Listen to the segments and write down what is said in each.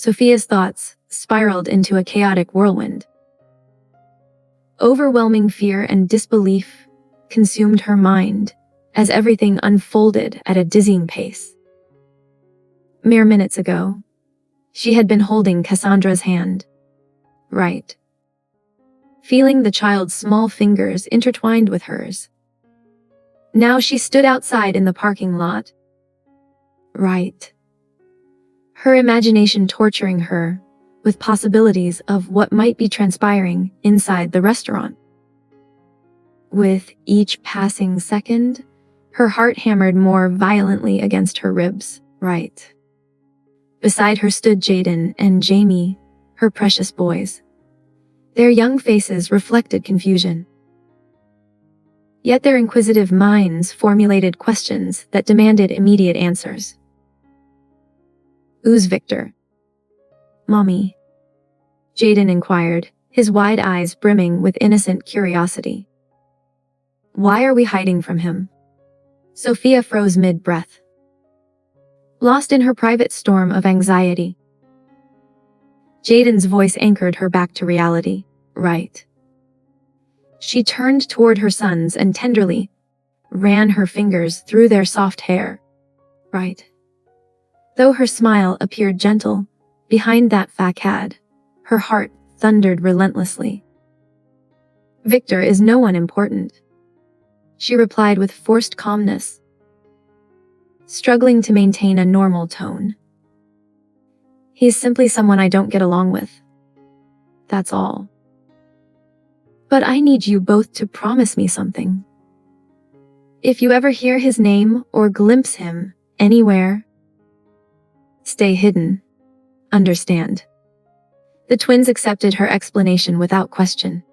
Sophia's thoughts spiraled into a chaotic whirlwind. Overwhelming fear and disbelief consumed her mind as everything unfolded at a dizzying pace. Mere minutes ago, she had been holding Cassandra's hand. Right. Feeling the child's small fingers intertwined with hers. Now she stood outside in the parking lot. Right. Her imagination torturing her with possibilities of what might be transpiring inside the restaurant. With each passing second, her heart hammered more violently against her ribs. Right. Beside her stood Jaden and Jamie, her precious boys. Their young faces reflected confusion. Yet their inquisitive minds formulated questions that demanded immediate answers. "Who's Victor?" "Mommy," Jaden inquired, his wide eyes brimming with innocent curiosity. "Why are we hiding from him?" Sophia froze mid-breath, lost in her private storm of anxiety. Jaden's voice anchored her back to reality. Right. She turned toward her sons and tenderly ran her fingers through their soft hair. Right. Though her smile appeared gentle, behind that facade, her heart thundered relentlessly. "Victor is no one important," she replied with forced calmness, struggling to maintain a normal tone. "He's simply someone I don't get along with. That's all. But I need you both to promise me something. If you ever hear his name or glimpse him anywhere, stay hidden. Understand?" The twins accepted her explanation without question.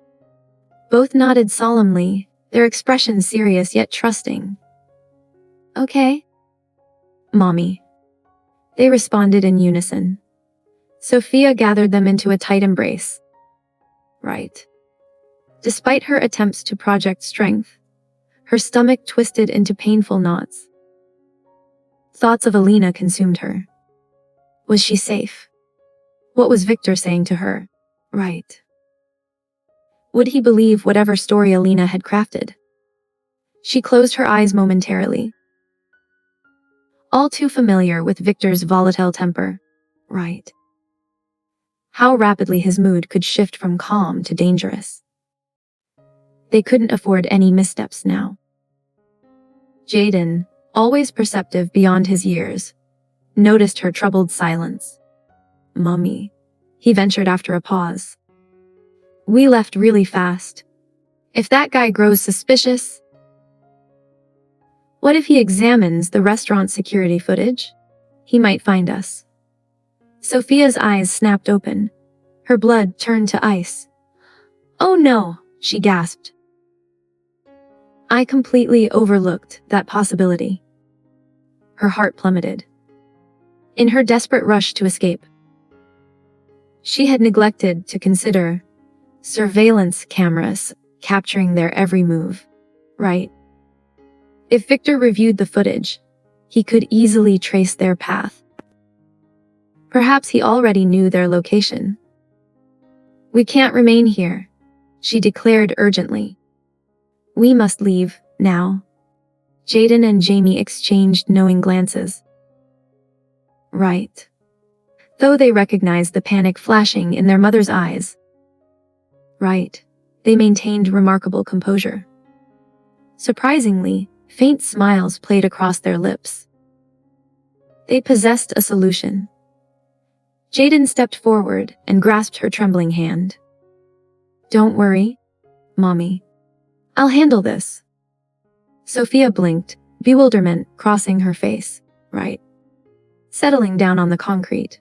Both nodded solemnly, their expressions serious yet trusting. "Okay, Mommy," they responded in unison. Sophia gathered them into a tight embrace. Right. Despite her attempts to project strength, her stomach twisted into painful knots. Thoughts of Alina consumed her. Was she safe? What was Victor saying to her? Right. Would he believe whatever story Alina had crafted? She closed her eyes momentarily. All too familiar with Victor's volatile temper. Right. How rapidly his mood could shift from calm to dangerous. They couldn't afford any missteps now. Jaden, always perceptive beyond his years, noticed her troubled silence. "Mommy," he ventured after a pause. "We left really fast. If that guy grows suspicious..." "What if he examines the restaurant security footage? He might find us." Sophia's eyes snapped open. Her blood turned to ice. "Oh no," she gasped. "I completely overlooked that possibility." Her heart plummeted. In her desperate rush to escape, she had neglected to consider surveillance cameras capturing their every move. Right. If Victor reviewed the footage, he could easily trace their path. Perhaps he already knew their location. "We can't remain here," she declared urgently. "We must leave, now." Jaden and Jamie exchanged knowing glances. Right. Though they recognized the panic flashing in their mother's eyes. Right. They maintained remarkable composure. Surprisingly, faint smiles played across their lips. They possessed a solution. Jaden stepped forward and grasped her trembling hand. "Don't worry, Mommy. I'll handle this." Sophia blinked, bewilderment crossing her face. Right. Settling down on the concrete,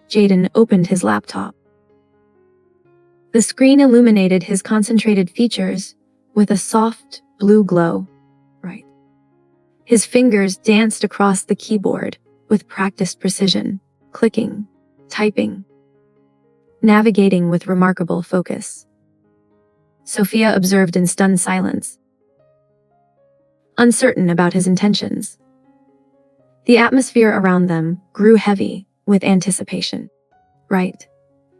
Jaden opened his laptop. The screen illuminated his concentrated features with a soft, blue glow. Right. His fingers danced across the keyboard with practiced precision, clicking, typing, navigating with remarkable focus. Sophia observed in stunned silence, uncertain about his intentions. The atmosphere around them grew heavy with anticipation. right.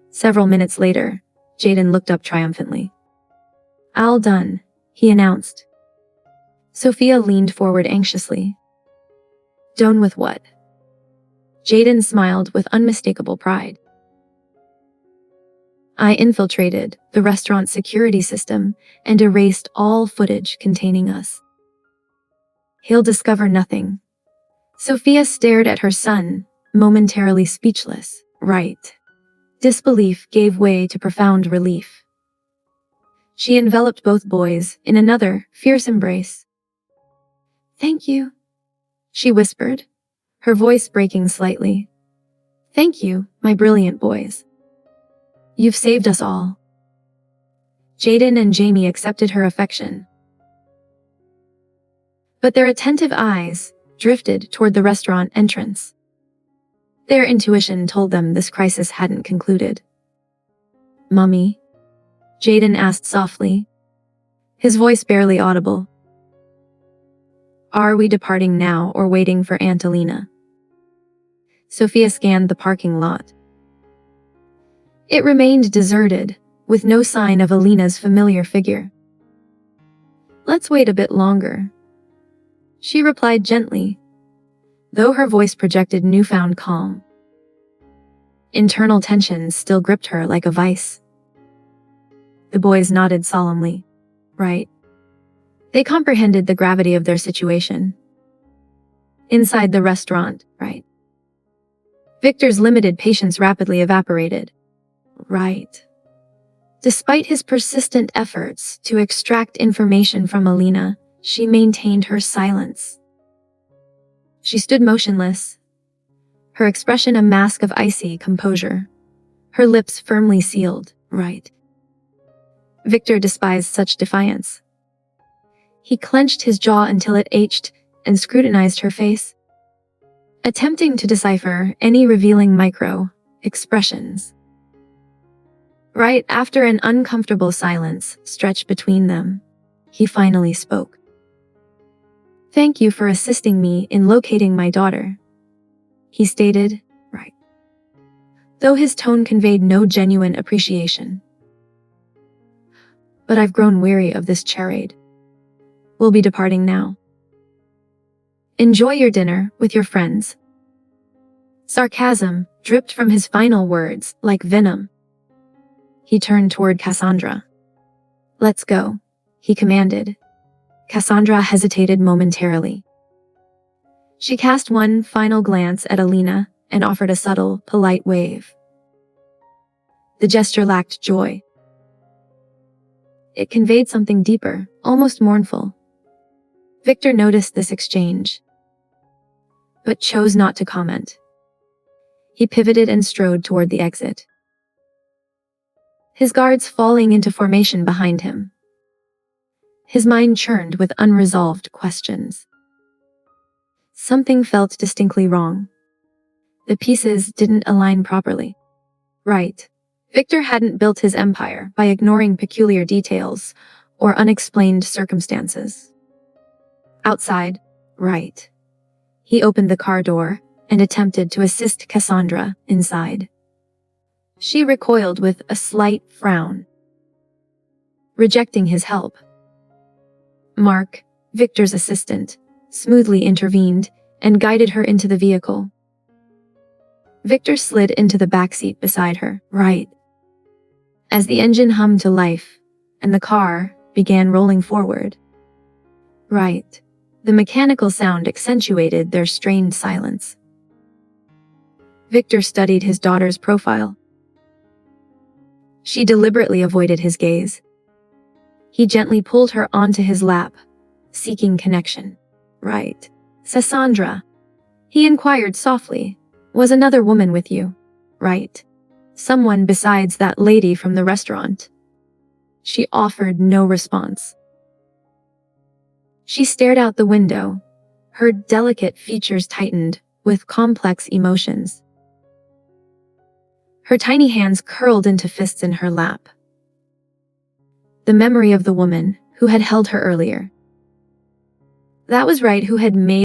Several minutes later, Jaden looked up triumphantly. All done, he announced. Sophia leaned forward anxiously. Done with what? Jaden smiled with unmistakable pride. I infiltrated the restaurant security system and erased all footage containing us. He'll discover nothing. Sophia stared at her son, momentarily speechless. Right. Disbelief gave way to profound relief. She enveloped both boys in another fierce embrace. Thank you, she whispered, her voice breaking slightly. Thank you, my brilliant boys. You've saved us all. Jaden and Jamie accepted her affection. But their attentive eyes drifted toward the restaurant entrance. Their intuition told them this crisis hadn't concluded. Mummy? Jaden asked softly, his voice barely audible. Are we departing now or waiting for Aunt Alina? Sophia scanned the parking lot. It remained deserted, with no sign of Alina's familiar figure. Let's wait a bit longer, she replied gently, though her voice projected newfound calm. Internal tensions still gripped her like a vice. The boys nodded solemnly. Right. They comprehended the gravity of their situation. Inside the restaurant, right. Victor's limited patience rapidly evaporated. Right. Despite his persistent efforts to extract information from Alina, she maintained her silence. She stood motionless, her expression a mask of icy composure, her lips firmly sealed. Right. Victor despised such defiance. He clenched his jaw until it ached and scrutinized her face, attempting to decipher any revealing micro-expressions. Right after an uncomfortable silence stretched between them, he finally spoke. Thank you for assisting me in locating my daughter, he stated, right, though his tone conveyed no genuine appreciation. But I've grown weary of this charade. We'll be departing now. Enjoy your dinner with your friends. Sarcasm dripped from his final words like venom. He turned toward Cassandra. Let's go, he commanded. Cassandra hesitated momentarily. She cast one final glance at Alina and offered a subtle, polite wave. The gesture lacked joy. It conveyed something deeper, almost mournful. Victor noticed this exchange, but chose not to comment. He pivoted and strode toward the exit, his guards falling into formation behind him. His mind churned with unresolved questions. Something felt distinctly wrong. The pieces didn't align properly. Right. Victor hadn't built his empire by ignoring peculiar details or unexplained circumstances. Outside, right. He opened the car door and attempted to assist Cassandra inside. She recoiled with a slight frown, rejecting his help. Mark, Victor's assistant, smoothly intervened and guided her into the vehicle. Victor slid into the backseat beside her, right. As the engine hummed to life and the car began rolling forward. Right. The mechanical sound accentuated their strained silence. Victor studied his daughter's profile. She deliberately avoided his gaze. He gently pulled her onto his lap, seeking connection. Right. Cassandra, he inquired softly, was another woman with you, right? Someone besides that lady from the restaurant. She offered no response. She stared out the window, her delicate features tightened with complex emotions. Her tiny hands curled into fists in her lap. The memory of the woman who had held her earlier. That was right, who had made